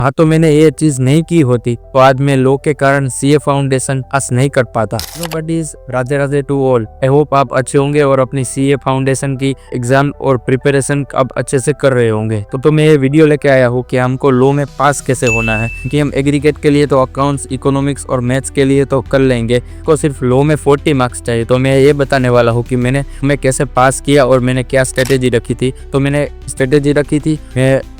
हाँ, तो मैंने ये चीज नहीं की होती तो आज मैं लॉ के कारण सीए फाउंडेशन पास नहीं कर पाता। No buddies, Radhe Radhe to all. I hope आप अच्छे होंगे और अपनी सीए फाउंडेशन की एग्जाम और प्रिपरेशन अब अच्छे से कर रहे होंगे। तो मैं ये वीडियो लेके आया हूँ कि हमको लॉ में पास कैसे होना है, क्योंकि हम एग्रीगेट के लिए तो अकाउंट्स, इकोनॉमिक्स और मैथ्स के लिए तो कर लेंगे, को सिर्फ लॉ में 40 मार्क्स चाहिए। तो मैं ये बताने वाला हूँ कि मैं कैसे पास किया और मैंने क्या स्ट्रेटेजी रखी थी। तो मैंने स्ट्रेटेजी रखी थी,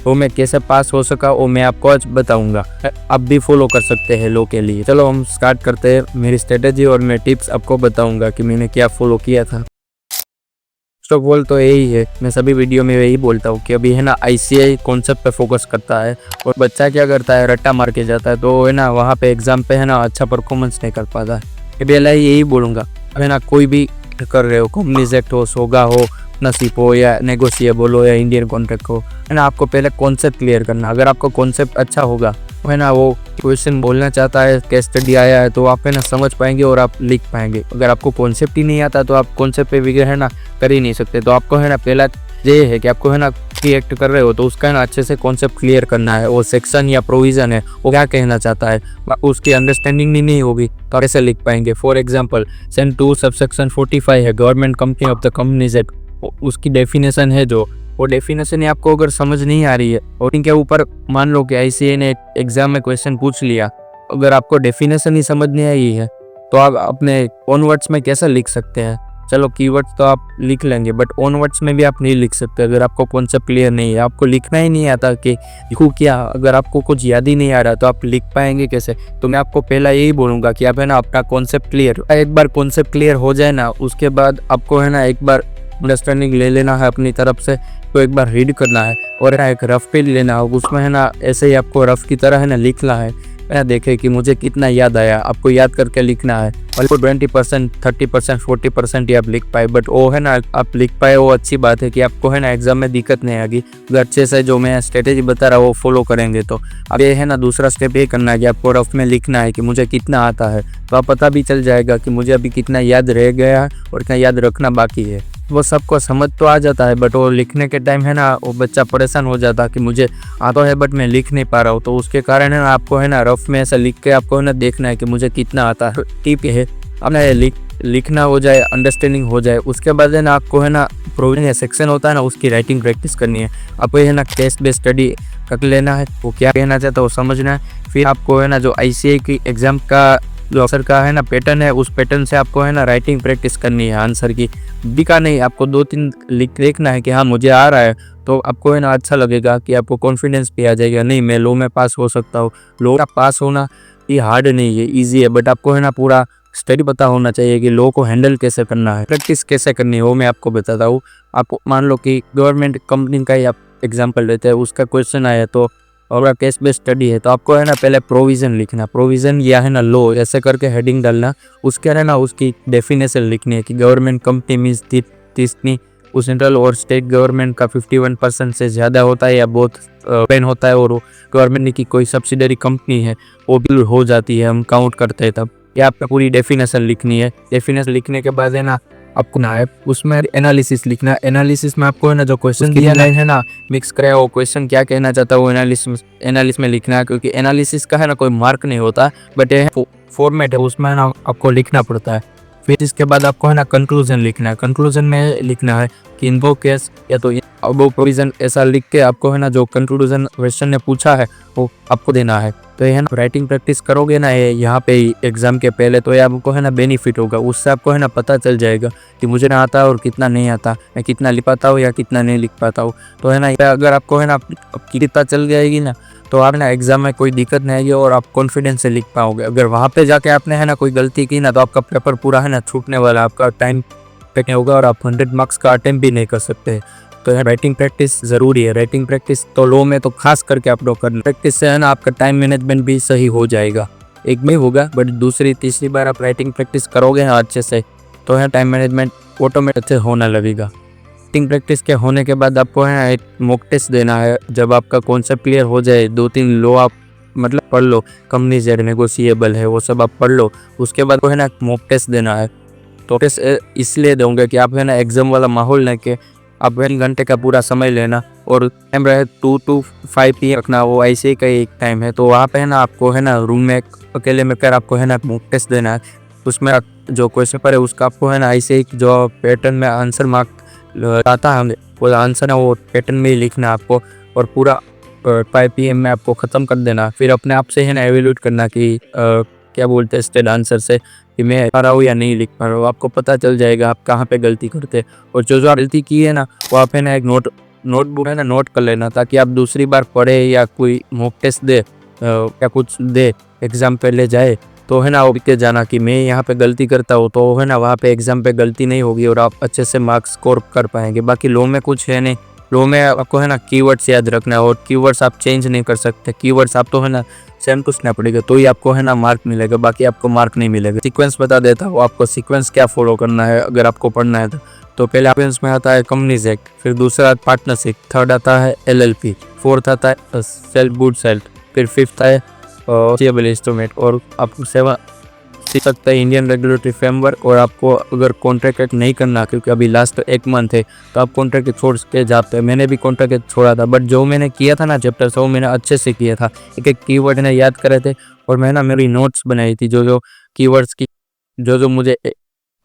मैं कैसे पास हो सका वो मैं आपको आज बताऊंगा। आप भी फॉलो कर सकते हैं लॉ के लिए। चलो हम स्टार्ट करते हैं। मेरी स्ट्रेटेजी और मैं टिप्स आपको बताऊंगा कि मैंने क्या फॉलो किया था। फर्स्ट ऑफ ऑल तो यही है, मैं सभी वीडियो में यही बोलता हूँ कि अभी है ना आईसीआई कॉन्सेप्ट पे फोकस करता है और बच्चा क्या करता है, रट्टा मार के जाता है, तो है ना वहाँ पे एग्जाम पे है ना अच्छा परफॉर्मेंस नहीं कर पाता है। यही बोलूँगा, है ना कोई भी कर रहे हो, कंपनीज एक्ट हो, सोगा हो, नसीब हो या नेगोशिएबल हो या इंडियन कॉन्ट्रैक्ट हो, है ना आपको पहले कॉन्सेप्ट क्लियर करना। अगर आपको कॉन्सेप्ट अच्छा होगा, है ना वो क्वेश्चन बोलना चाहता है, केस स्टडी आया है, तो आप है ना समझ पाएंगे और आप लिख पाएंगे। अगर आपको कॉन्सेप्ट ही नहीं आता तो आप कॉन्सेप्ट पे भी है ना कर ही नहीं सकते। तो आपको है ना पहला ये है कि आपको है ना की एक्ट कर रहे हो तो उसका है ना अच्छे से कॉन्सेप्ट क्लियर करना है। वो सेक्शन या प्रोविजन है वो क्या कहना चाहता है, उसकी अंडरस्टैंडिंग नहीं होगी तो कैसे लिख पाएंगे। फॉर एग्जाम्पल सेक्शन 2 सबसेक्शन 45 है, government company of the companies act, उसकी डेफिनेशन है जो वो डेफिनेशन आपको अगर समझ नहीं आ रही है और इनके ऊपर मान लो कि आईसीए ने एग्जाम में क्वेश्चन पूछ लिया, अगर आपको डेफिनेशन ही समझ नहीं आई है तो आप अपने ओन वर्ड्स में कैसे लिख सकते हैं। चलो कीवर्ड्स तो आप लिख लेंगे बट ओन वर्ड्स में भी आप नहीं लिख सकते अगर आपको कॉन्सेप्ट क्लियर नहीं है, आपको लिखना ही नहीं आता कि लिखूँ क्या। अगर आपको कुछ याद ही नहीं आ रहा तो आप लिख पाएंगे कैसे। तो मैं आपको पहला यही बोलूँगा कि आप है ना अपना कॉन्सेप्ट क्लियर, एक बार कॉन्सेप्ट क्लियर हो जाए ना उसके बाद आपको है ना एक बार अंडरस्टैंडिंग ले लेना है अपनी तरफ से, तो एक बार रीड करना है और एक रफ पेज लेना है, उसमें है ना ऐसे ही आपको रफ की तरह है ना लिखना है ना देखे कि मुझे कितना याद आया, आपको याद करके लिखना है। और 20%, 30%, 40% ही आप लिख पाए बट वो है ना आप लिख पाए वो अच्छी बात है कि आपको है ना एग्जाम में दिक्कत नहीं आएगी। अगर अच्छे से जो मैं स्ट्रेटेजी बता रहा हूँ वो फॉलो करेंगे तो अब ये है ना दूसरा स्टेप ये करना है कि आपको रफ में लिखना है कि मुझे कितना आता है, तो आप पता भी चल जाएगा कि मुझे अभी कितना याद रह गया है और कितना याद रखना बाकी है। वो सबको समझ तो आ जाता है बट वो लिखने के टाइम है ना वो बच्चा परेशान हो जाता है कि मुझे आता है बट मैं लिख नहीं पा रहा हूँ। तो उसके कारण है ना आपको है ना रफ में ऐसा लिख के आपको है ना देखना है कि मुझे कितना आता है। टिप है अब ना लिखना हो जाए, अंडरस्टैंडिंग हो जाए, उसके बाद है ना आपको है ना प्रोविजन सेक्शन होता है ना उसकी राइटिंग प्रैक्टिस करनी है। आपको है ना टेस्ट बेस्ड स्टडी कर लेना है, वो क्या कहना चाहता है वो समझना है। फिर आपको है ना जो आईसीआई की एग्जाम का जो आंसर का है ना पैटर्न है उस पैटर्न से आपको है ना राइटिंग प्रैक्टिस करनी है आंसर की। दिखा नहीं, आपको 2-3 लिख देखना है कि हाँ मुझे आ रहा है, तो आपको है ना अच्छा लगेगा कि आपको कॉन्फिडेंस भी आ जाएगा, नहीं मैं लॉ में पास हो सकता हूँ। लॉ का पास होना ये हार्ड नहीं है, ईजी है, बट आपको है ना पूरा स्टडी पता होना चाहिए कि लॉ को हैंडल कैसे करना है, प्रैक्टिस कैसे करनी है वो मैं आपको बताता हूँ। आप मान लो कि गवर्नमेंट कंपनी का ही आप एग्जाम्पल लेते हैं, उसका क्वेश्चन आया तो और केस बेस्ड स्टडी है तो आपको है ना पहले प्रोविजन लिखना, प्रोविजन या है ना लॉ ऐसे करके हेडिंग डालना, उसके है ना उसकी डेफिनेशन लिखनी है कि गवर्नमेंट कंपनी मीन्स तीसनी उस सेंट्रल और स्टेट गवर्नमेंट का 51% से ज़्यादा होता है या बहुत पेन होता है और गवर्नमेंट की कोई सब्सिडरी कंपनी है वो भी हो जाती है, हम काउंट करते हैं तब। ये आपका पूरी डेफिनेशन लिखनी है। डेफिनेशन लिखने के बाद है ना आपको ना है उसमें एनालिसिस लिखना। एनालिसिस में आपको है ना जो क्वेश्चन दिया है ना मिक्स करे वो क्वेश्चन क्या कहना चाहता है वो एनालिसिस में लिखना है, क्योंकि एनालिसिस का है ना कोई मार्क नहीं होता बट ये फॉर्मेट है उसमें है ना आपको लिखना पड़ता है। फिर इसके बाद आपको है ना कंक्लूजन लिखना है। कंक्लूजन में लिखना है कि इन वो केस या तो वो प्रोविजन ऐसा लिख के आपको है ना जो कंक्लूजन क्वेश्चन ने पूछा है वो आपको देना है। तो ये है ना राइटिंग प्रैक्टिस करोगे ना ये यहाँ पे एग्जाम के पहले तो ये आपको है ना बेनिफिट होगा, उससे आपको है ना पता चल जाएगा कि मुझे ना आता और कितना नहीं आता, मैं कितना लिख पाता हूँ या कितना नहीं लिख पाता हूँ। तो है ना अगर आपको है ना पता चल जाएगी ना तो आप ना एग्जाम में कोई दिक्कत नहीं आएगी और आप कॉन्फिडेंस से लिख पाओगे। अगर वहाँ पे जाके आपने है ना कोई गलती की ना तो आपका पेपर पूरा है ना छूटने वाला, आपका टाइम पे नहीं होगा और आप 100 मार्क्स का अटेम्प्ट भी नहीं कर सकते। तो राइटिंग प्रैक्टिस ज़रूरी है। राइटिंग प्रैक्टिस तो लॉ में तो खास करके आप लोग करना, प्रैक्टिस से है ना आपका टाइम मैनेजमेंट भी सही हो जाएगा। एक में होगा बट दूसरी तीसरी बार आप राइटिंग प्रैक्टिस करोगे ना अच्छे से तो है टाइम मैनेजमेंट ऑटोमेटिक से होने लगेगा। राइटिंग प्रैक्टिस के होने के बाद आपको है ना एक मॉक टेस्ट देना है। जब आपका कॉन्सेप्ट क्लियर हो जाए, 2-3 लॉ आप मतलब पढ़ लो, कंपनीज एक्ट, नेगोशिएबल है वो सब आप पढ़ लो, उसके बाद को है ना मॉक टेस्ट देना है। तो टेस्ट इसलिए दूंगा कि आप है ना एग्जाम वाला माहौल लेके आप 1 घंटे का पूरा समय लेना और टाइम रहे 2 to 5 PM रखना, वो ऐसे का एक टाइम है। तो वहाँ पे है ना आपको है ना रूम में अकेले में कर आपको है ना मॉक टेस्ट देना है। उसमें जो क्वेश्चन पेपर है उसका आपको है ना ऐसे ही जो पैटर्न में आंसर मार्क आता है वो आंसर है वो पैटर्न में ही लिखना है आपको, और पूरा 5 PM में आपको ख़त्म कर देना। फिर अपने आप से है ना एवेल्यूट करना कि क्या बोलते हैं स्टेट आंसर से कि मैं पा रहा हूँ या नहीं लिख पा रहा हूँ। आपको पता चल जाएगा आप कहाँ पे गलती करते। और जो आप गलती की है ना वो आप है ना एक नोटबुक है ना नोट कर लेना, ताकि आप दूसरी बार पढ़े या कोई मॉक टेस्ट दे या कुछ दे एग्ज़ाम पे ले जाए तो है ना वो लिख के जाना कि मैं यहाँ पे गलती करता हूँ, तो है ना वहाँ पे एग्ज़ाम पे गलती नहीं होगी और आप अच्छे से मार्क्स स्कोर कर पाएंगे। बाकी लॉ में कुछ है नहीं, लॉ में आपको है ना कीवर्ड्स याद रखना है, और कीवर्ड्स आप चेंज नहीं कर सकते। कीवर्ड्स आप तो है ना सेम पूछना पड़ेगा तो ही आपको है ना मार्क मिलेगा, बाकी आपको मार्क नहीं मिलेगा। सीक्वेंस बता देता हूँ आपको, सीक्वेंस क्या फॉलो करना है अगर आपको पढ़ना है तो पहले सीक्वेंस में आता है कंपनीज एक्ट, फिर दूसरा पार्टनरशिप, थर्ड आता है LLP, फोर्थ आता है सेल्फ गुड सेल्फ, फिर फिफ्थ है इंस्ट्रूमेंट, और आपको 7 सीख सकता है इंडियन रेगुलेटरी फ्रेमवर्क। और आपको अगर कॉन्ट्रैक्ट नहीं करना क्योंकि अभी लास्ट 1 मंथ है तो आप कॉन्ट्रैक्ट छोड़ के जाते हैं। मैंने भी कॉन्ट्रैक्ट छोड़ा था, बट जो मैंने किया था ना चैप्टर से वो मैंने अच्छे से किया था। एक एक कीवर्ड ने याद करे थे और मैं ना मेरी नोट्स बनाई थी, जो कीवर्ड्स की जो मुझे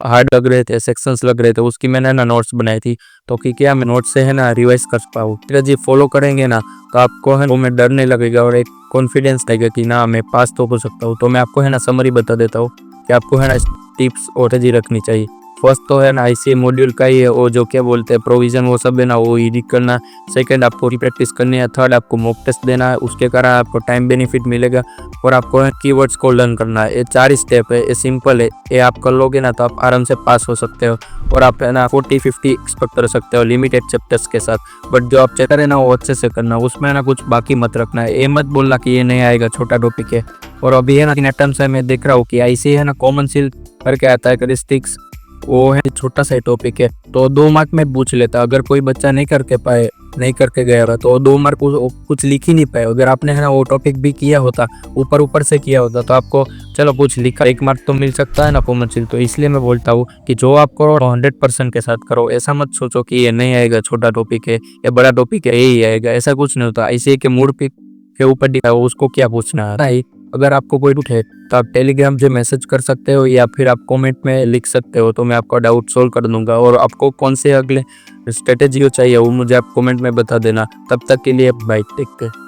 हार्ड लग रहे थे, सेक्शंस लग रहे थे, उसकी मैंने ना नोट्स बनाई थी। तो कि क्या मैं नोट्स से है ना रिवाइज कर पाऊँ। जी फॉलो करेंगे ना तो आपको है वो में डर नहीं लगेगा और एक कॉन्फिडेंस रहेगा कि ना मैं पास तो हो सकता हूँ। तो मैं आपको है ना समरी बता देता हूँ कि आपको है ना टिप्स और जी रखनी चाहिए। फर्स्ट तो है ना ICA मॉड्यूल का ही है, वो जो क्या बोलते हैं प्रोविजन वो सब है ना वो रीड करना। सेकंड आपको प्रैक्टिस करनी है। थर्ड आपको मॉक टेस्ट देना है, उसके कारण आपको टाइम बेनिफिट मिलेगा। और आपको कीवर्ड्स को लर्न करना है। ये 4 स्टेप है, ये सिंपल है, ये आप कर लोगे ना तो आप आराम से पास हो सकते हो। और आप है ना 40-50 एक्सपेक्ट कर सकते हो लिमिटेड चैप्टर्स के साथ। बट जो आप चैप्टर है ना वो अच्छे से करना, उसमें ना कुछ बाकी मत रखना है। ये मत बोलना कि ये नहीं आएगा, छोटा टॉपिक है। और अभी है ना इन टर्म्स में मैं देख रहा हूँ कि ICA है ना कॉमन सील करके आता है कैरेक्टरिस्टिक्स, वो है छोटा सा टॉपिक है तो 2 मार्क में पूछ लेता। अगर कोई बच्चा नहीं करके गया रहा तो 2 मार्क कुछ लिख ही नहीं पाए। अगर आपने है ना वो टॉपिक भी किया होता, ऊपर से किया होता तो आपको चलो कुछ लिखा 1 मार्क तो मिल सकता है ना कॉमन सील। तो इसलिए मैं बोलता हूँ कि जो आप करो 100% के साथ करो। ऐसा मत सोचो कि ये नहीं आएगा, छोटा टॉपिक है या बड़ा टॉपिक है यही आएगा, ऐसा कुछ नहीं होता। ICA के मूड पे के ऊपर डिपेंड है उसको क्या पूछना है। अगर आपको कोई डाउट है तो आप टेलीग्राम से मैसेज कर सकते हो या फिर आप कमेंट में लिख सकते हो, तो मैं आपका डाउट सोल्व कर दूंगा। और आपको कौन से अगले स्ट्रेटेजी चाहिए वो मुझे आप कमेंट में बता देना। तब तक के लिए बाय, टेक केयर।